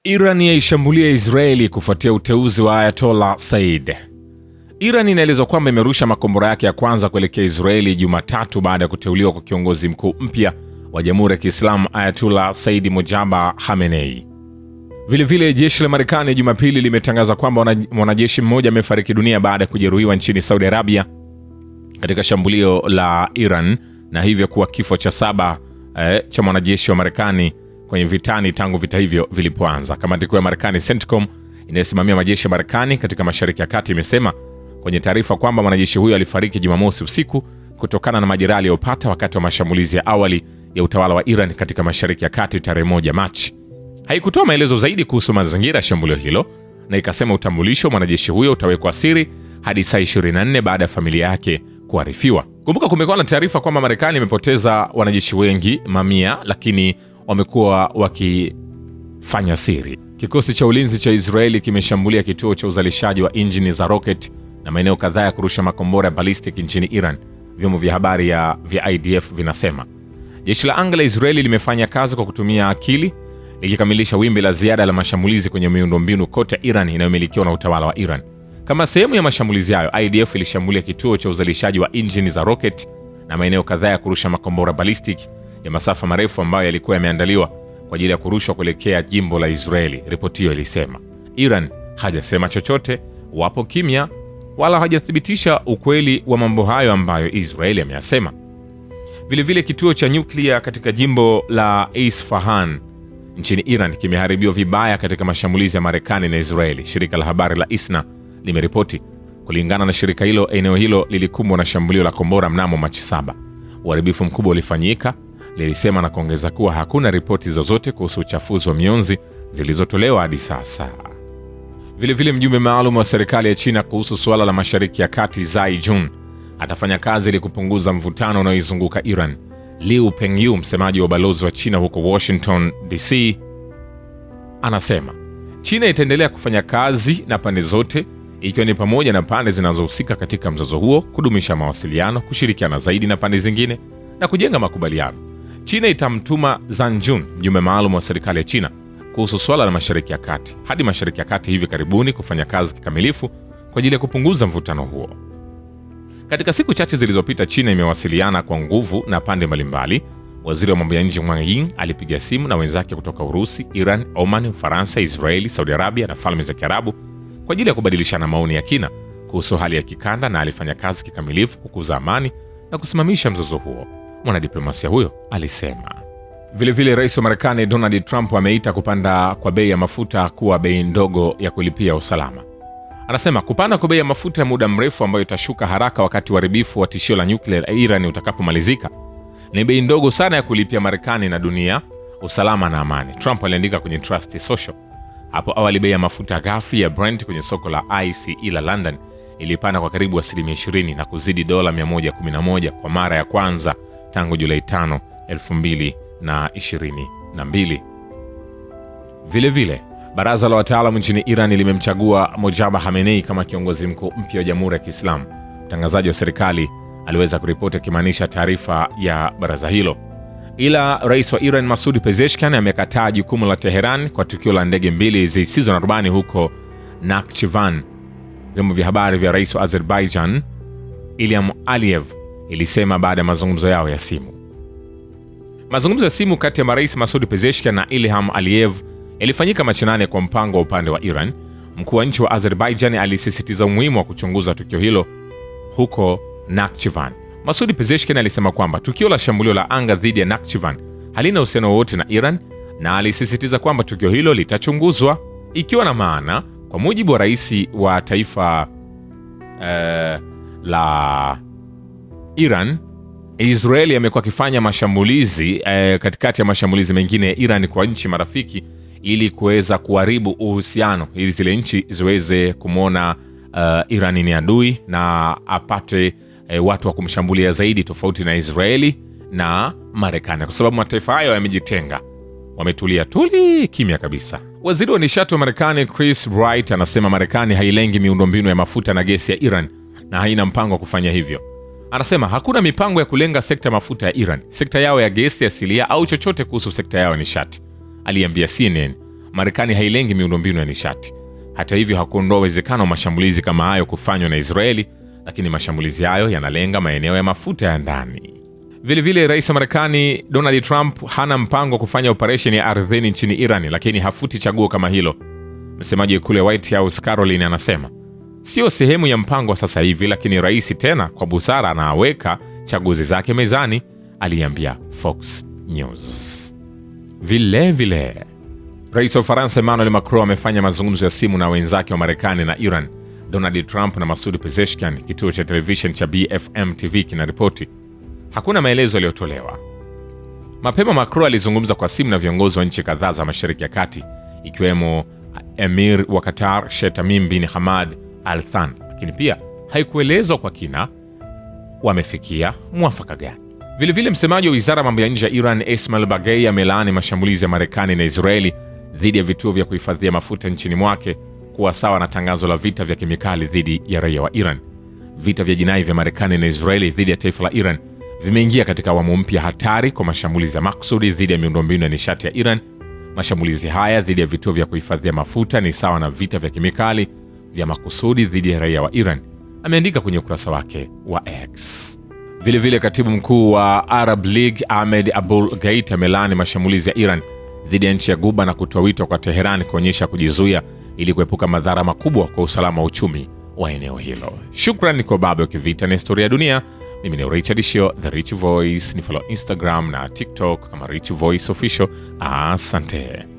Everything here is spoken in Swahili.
Iran yaishambulia Israeli kufuatia uteuzi wa Ayatollah Said. Iran inaelezwa kwamba imerusha makombora yake ya kwanza kuelekea Israeli Jumatatu baada ya kuteuliwa kwa kiongozi mkuu mpya wa Jamhuri ya Kiislamu Ayatollah Said Mojtaba Khamenei. Vilevile jeshi la Marekani Jumapili limetangaza kwamba mwanajeshi mmoja amefariki dunia baada ya kujeruhiwa nchini Saudi Arabia katika shambulio la Iran, na hivyo kuwa kifo cha 7 cha mwanajeshi wa Marekani kwenye vitani tangu vita hivyo vilipoanza. Kamati kuu ya Marekani CENTCOM inayosimamia majeshi ya Marekani katika Mashariki ya Kati imesema kwenye taarifa kwamba mwanajeshi huyo alifariki Jumamosi usiku kutokana na majeraha aliyopata wakati wa mashambulizi ya awali ya utawala wa Iran katika Mashariki ya Kati tarehe 1 Machi. Haikutoa maelezo zaidi kuhusu mazingira ya shambulio hilo, na ikasema utambulisho wa mwanajeshi huyo utawekwa siri hadi saa 24 baada ya familia yake kuarifiwa. Kumbuka, kumekuwa na taarifa kwamba Marekani imepoteza wanajeshi wengi, mamia, lakini wamekuwa wakifanya siri. Kikosi cha ulinzi cha Israeli kimeshambulia kituo cha uzalishaji wa injini za rocket na maeneo kadhaa ya kurusha makombora ya ballistic nchini Iran, vyombo vya habari vya IDF vinasema. Jeshi la anga la Israeli limefanya kazi kwa kutumia akili, likikamilisha wimbi la ziada la mashambulizi kwenye miundombinu kote Iran inayomilikiwa na utawala wa Iran. Kama sehemu ya mashambulizi hayo, IDF ilishambulia kituo cha uzalishaji wa injini za rocket na maeneo kadhaa ya kurusha makombora ballistic ya masafa marefu ambayo yalikuwa yameandaliwa kwa ajili ya kurushwa kuelekea jimbo la Israeli, ripoti hiyo ilisema. Iran hajasema chochote, wapo kimya, wala hajathibitisha ukweli wa mambo hayo ambayo Israeli ameyasema. Vilevile kituo cha nyuklia katika jimbo la Isfahan nchini Iran kimeharibiwa vibaya katika mashambulizi ya Marekani na Israeli, shirika la habari la ISNA limeripoti. Kulingana na shirika hilo, eneo hilo lilikumbwa na shambulio la kombora mnamo Machi 7. Uharibifu mkubwa ulifanyika, lilisema, na kuongeza kuwa hakuna ripoti zozote kuhusu uchafuzi wa mionzi zilizotolewa hadi sasa. Vilevile mjumbe maalum wa serikali ya China kuhusu suala la Mashariki ya Kati, Zai Jun, atafanya kazi ili kupunguza mvutano unaoizunguka Iran. Liu Pengyu, msemaji wa balozi wa China huko Washington DC, anasema China itaendelea kufanya kazi na pande zote, ikiwa ni pamoja na pande zinazohusika katika mzozo huo, kudumisha mawasiliano, kushirikiana zaidi na pande zingine na kujenga makubaliano. China itamtuma Zhang Jun, mjumbe maalum wa serikali ya China kuhusu swala la Mashariki ya Kati, hadi Mashariki ya Kati hivi karibuni kufanya kazi kikamilifu kwa ajili ya kupunguza mvutano huo. Katika siku chache zilizopita, China imewasiliana kwa nguvu na pande mbalimbali. Waziri wa mambo ya nje Wang Yi alipiga simu na wenzake kutoka Urusi, Iran, Oman, Ufaransa, Israeli, Saudi Arabia na Falme za Kiarabu kwa ajili ya kubadilishana maoni ya kina kuhusu hali ya kikanda, na alifanya kazi kikamilifu kukuza amani na kusimamisha mzozo huo, mwanadiplomasia huyo alisema. Vilevile rais wa Marekani Donald Trump ameita kupanda kwa bei ya mafuta kuwa bei ndogo ya kulipia usalama. Anasema kupanda kwa bei ya mafuta ya muda mrefu ambayo itashuka haraka wakati uharibifu wa tishio la nyuklia la Iran utakapomalizika ni bei ndogo sana ya kulipia Marekani na dunia usalama na amani, Trump aliandika kwenye Trust Social. Hapo awali bei ya mafuta ghafi ya Brent kwenye soko la ICE la London ilipanda kwa karibu 20% na kuzidi dola 111 kwa mara ya kwanza tangu Julai 5, 2022. Vilevile baraza la wataalamu nchini Iran limemchagua Mojtaba Khamenei kama kiongozi mkuu mpya wa Jamhuri ya Kiislamu. Mtangazaji wa serikali aliweza kuripoti akimaanisha taarifa ya baraza hilo. Ila rais wa Iran Masoud Pezeshkian amekataa jukumu la Teheran kwa tukio la ndege mbili zisizo na rubani huko Nakhchivan. Vyombo vya habari vya rais wa Azerbaijan Ilham Aliyev ilisema baada ya mazungumzo yao ya simu. Mazungumzo ya simu kati ya marais Masoud Pezeshkian na Ilham Aliyev ilifanyika Machi 8 kwa mpango wa upande wa Iran. Mkuu wa nchi wa Azerbaijan alisisitiza umuhimu wa kuchunguza tukio hilo huko Nakhchivan. Masoud Pezeshkian alisema kwamba tukio la shambulio la anga dhidi ya Nakhchivan halina uhusiano wowote na Iran, na alisisitiza kwamba tukio hilo litachunguzwa, ikiwa na maana kwa mujibu wa rais wa taifa la Iran, Israeli amekuwa akifanya mashambulizi katikati ya mashambulizi mengine ya Iran kwa nchi marafiki ili kuweza kuharibu uhusiano, ili zile nchi ziweze kumwona Iran ni adui na apate watu wa kumshambulia zaidi, tofauti na Israeli na Marekani, kwa sababu mataifa hayo yamejitenga, wametulia kimya kabisa. Waziri wa nishati wa Marekani Chris Wright anasema Marekani hailengi miundombinu ya mafuta na gesi ya Iran na haina mpango wa kufanya hivyo. Anasema hakuna mipango ya kulenga sekta ya mafuta ya Iran, sekta yao ya gesi asilia au chochote kuhusu sekta yao ya nishati, aliambia CNN. Marekani hailengi miundombinu ya nishati. Hata hivyo, hakuondoa uwezekano wa mashambulizi kama hayo kufanywa na Israeli, lakini mashambulizi hayo yanalenga maeneo ya mafuta ya ndani. Vilevile, rais wa Marekani Donald Trump hana mpango wa kufanya operesheni ya ardhini nchini Iran, lakini hafuti chaguo kama hilo. Msemaji wa ikulu ya White House Caroline anasema sio sehemu ya mpango wa sasa hivi, lakini rais tena kwa busara anaweka chaguzi zake mezani, aliambia Fox News. Vilevile, rais wa Ufaransa Emmanuel Macron amefanya mazungumzo ya simu na wenzake wa Marekani na Iran, Donald Trump na Masoud Pezeshkian. Kituo cha television cha BFM TV kinaripoti. Hakuna maelezo yaliyotolewa. Mapema Macron alizungumza kwa simu na viongozi wa nchi kadhaa za Mashariki ya Kati, ikiwemo Emir wa Qatar Sheikh Tamim bin Hamad Al Thani, lakini pia haikuelezwa kwa kina wamefikia mwafaka gani. Vilevile, msemaji wa wizara ya mambo ya nje ya Iran Ismail Baghei amelaani mashambulizi ya Marekani na Israeli dhidi ya vituo vya kuhifadhia mafuta nchini mwake kuwa sawa na tangazo la vita vya kemikali dhidi ya raia wa Iran. Vita vya jinai vya Marekani na Israeli dhidi ya taifa la Iran vimeingia katika awamu mpya hatari kwa mashambulizi ya maksudi dhidi ya miundombinu ya nishati ya Iran. Mashambulizi haya dhidi ya vituo vya kuhifadhia mafuta ni sawa na vita vya kemikali vya makusudi dhidi ya raia wa Iran, ameandika kwenye ukurasa wake wa X. Vilevile, katibu mkuu wa Arab League Ahmed Abul Gheit amelaani mashambulizi ya Iran dhidi ya nchi ya Ghuba na kutoa wito kwa Teheran kuonyesha kujizuia ili kuepuka madhara makubwa kwa usalama wa uchumi wa eneo hilo. Shukrani kwa Babu Kivita na Historia ya Dunia. Mimi ni Richard Shio, The Rich Voice. Ni follow Instagram na TikTok kama Rich Voice Official. Asante.